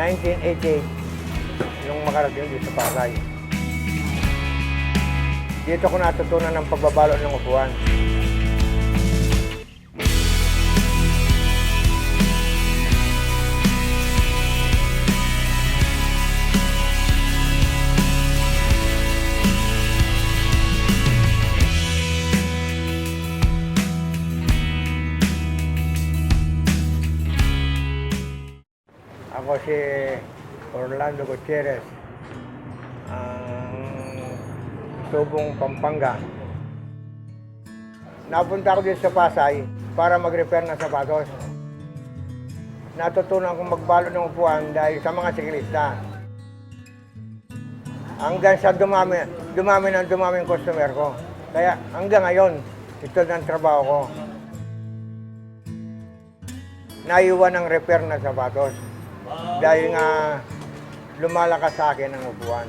1988, nung makarating dito sa Pasay. Dito ko natutunan ng pagbabalo ng upuan. Ako si Orlando Gutierrez, ang Tubong, Pampanga. Napunta ako dito sa Pasay para mag-repair ng sapatos. Natutunan kong magbalot ng upuan dahil sa mga siklista. Hanggang sa dumami ang customer ko. Kaya hanggang ngayon, ito ng trabaho ko. Naiwan ang repair ng sapatos. Dahil nga lumalakas sa akin ang upuan.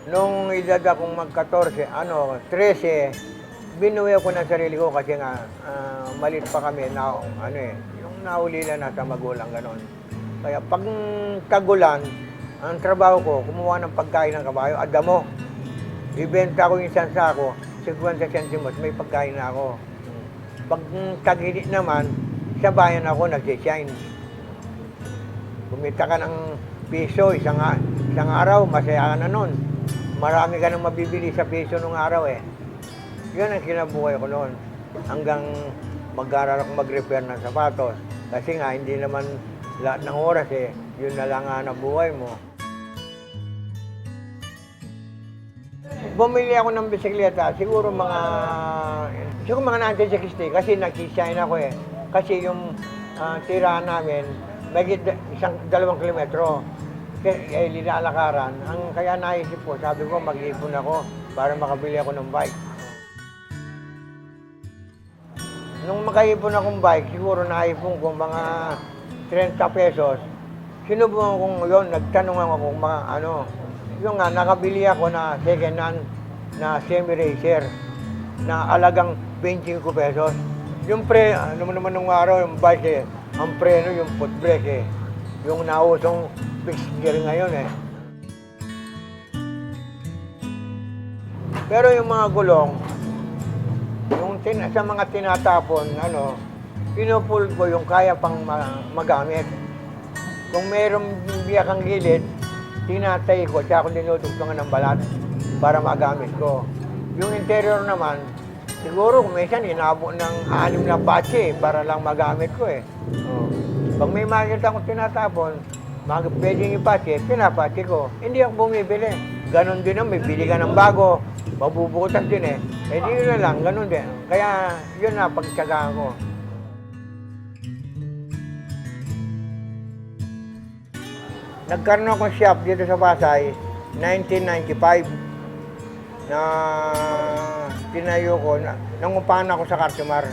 Nung edad akong mag-14, 13, binuwi ko ng sarili ko kasi nga malit pa kami na yung naulila na sa magulang ganon. Kaya pag tagulan, ang trabaho ko, kumuha ng pagkain ng kabayo, adamo. Ibenta ko yung isang sako, 50 centimos, may pagkain na ako. Pag tag-init naman, sa bayan ako nag-shine. Kumita ka ng piso, isang araw, masaya ka na nun. Marami ka nang mabibili sa piso nung araw eh. Yun ang kinabuhay ko noon. Hanggang mag-aral ako mag-repair ng sapatos. Kasi nga, hindi naman lahat ng oras eh, yun na lang ang buhay mo. Bumili ako ng bisikleta, siguro mga 1960 kasi nag-shine ako eh. Kasi yung tirahan namin, may 2 kilometro. Kaya linalakaran. Kaya naisip ko, sabi ko mag-ipon ako para makabili ako ng bike. Nung makaipon akong bike, siguro naipon ko mga 30 pesos. Sinubukan kong yun, nagtanong ako kung mga yung nga, nakabili ako na second hand na semi-racer na alagang 25 pesos. Yung naman nung araw, yung bike eh, ang preno, yung foot brake eh. Yung nausong fixed gear ngayon eh. Pero yung mga gulong, sa mga tinatapon, pinupul ko yung kaya pang magamit. Kung mayroong biyakang gilid, tinatay ko, tsaka ko dinudugtungan ng balat para magamit ko. Yung interior naman, siguro kung minsan inabot ng 6 na batche para lang magamit ko eh. Pag may makikita akong tinatapon, pwedeng ipatche, pinapatche ko. Hindi ako bumibili. Ganon din may bili ka ng bago, mabubutas din eh. Eh di yun na lang, ganon din. Kaya yun na pagtsagaan ko. Nagkaroon akong shop dito sa Pasay, 1995, na tinayo ko, nangupahan ako sa Cartimar.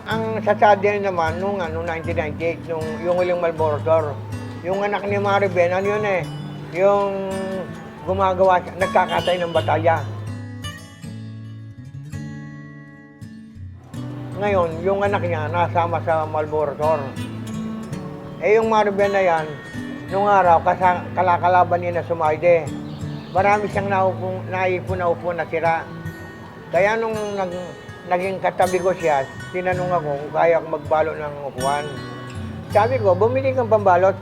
Ang sasadya naman, nung 1998, yung huling Marlboro Store, yung anak ni Maribel, yun eh, yung gumagawa, nagkakatay ng batalya. Ngayon, yung anak niya, nasama sa Marlboro Store. Eh yung Maribel na yan, nung araw, kalakalaban niya na sumayde. Marami siyang naipon na sira. Kaya nung naging katabi ko siya, tinanong ako kung kaya akong magbalot ng upuan. Sabi ko, bumili kang pambalot,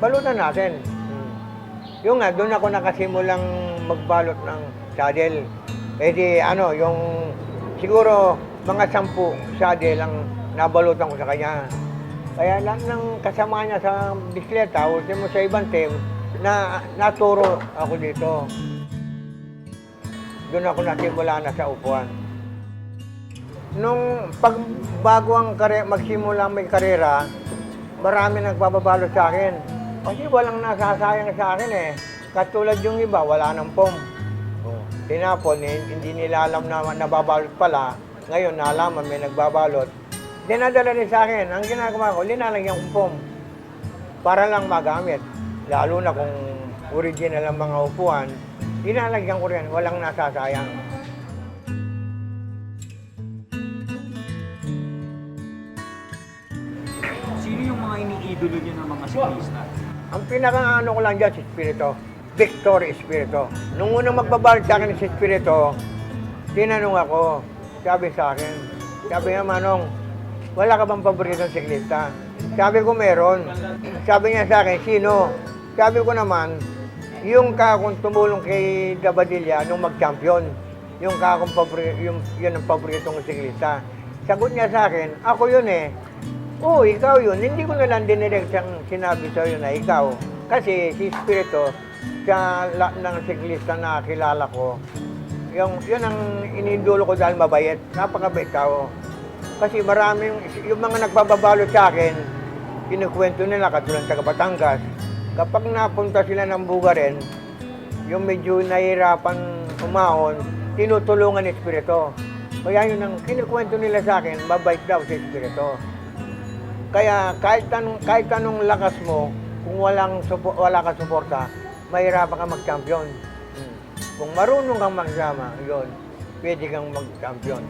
balutan natin. Yung nga, doon ako nakasimulang magbalot ng saddle. Eh di, siguro mga 10 saddle ang nabalutan ko sa kanya. Kaya lang ng kasama niya sa bisikleta, ultimo sa ibang team, naturo ako dito. Doon ako nasimula na sa upuan. Nung bago ang magsimula may karera, marami nagbabalot sa akin. Kasi walang nasasayang sa akin eh. Katulad yung iba, wala ng pom. Tinapon, hindi nila alam na nababalot pala. Ngayon, naalaman may nagbabalot. Dinadala rin sa akin. Ang ginagawa ko, linalagyan kong pom. Para lang magamit. Lalo na kung original ang mga upuan, linalagyan ko rin. Walang nasasayang. idolo niyo ng mga siklista? Ang pinaka-ano ko lang dyan, si Espiritu. Victor Espiritu. Nung unang magbabalik sa akin si Espiritu, tinanong ako, sabi sa akin, sabi nga, Manong, wala ka bang paboritong siklista? Sabi ko, meron. Sabi niya sa akin, sino? Sabi ko naman, yung kakong tumulong kay Dabadilla nung mag-champion. Yung kakong yun ang paboritong siklista. Sagot niya sa akin, ako yun eh. Oo, ikaw yun. Hindi ko na lang dinirect siyang sinabi sa'yo na ikaw. Kasi si Espiritu, siya ng siklista na kilala ko, yun ang inidulo ko dahil mabait. Napakabait tao. Kasi maraming, yung mga nagpapabalot sa akin, kinukwento nila katulad taga Batangas. Kapag napunta sila ng Bugarin, yung medyo nahihirapan umahon, tinutulungan ni Espiritu. Kaya yun ang kinukwento nila sa akin, mabait daw si Espiritu. Kaya kahit anong lakas mo, kung wala kang suporta, mahirapan kang mag-champion. Kung marunong kang magsama, yun, pwede kang mag-champion.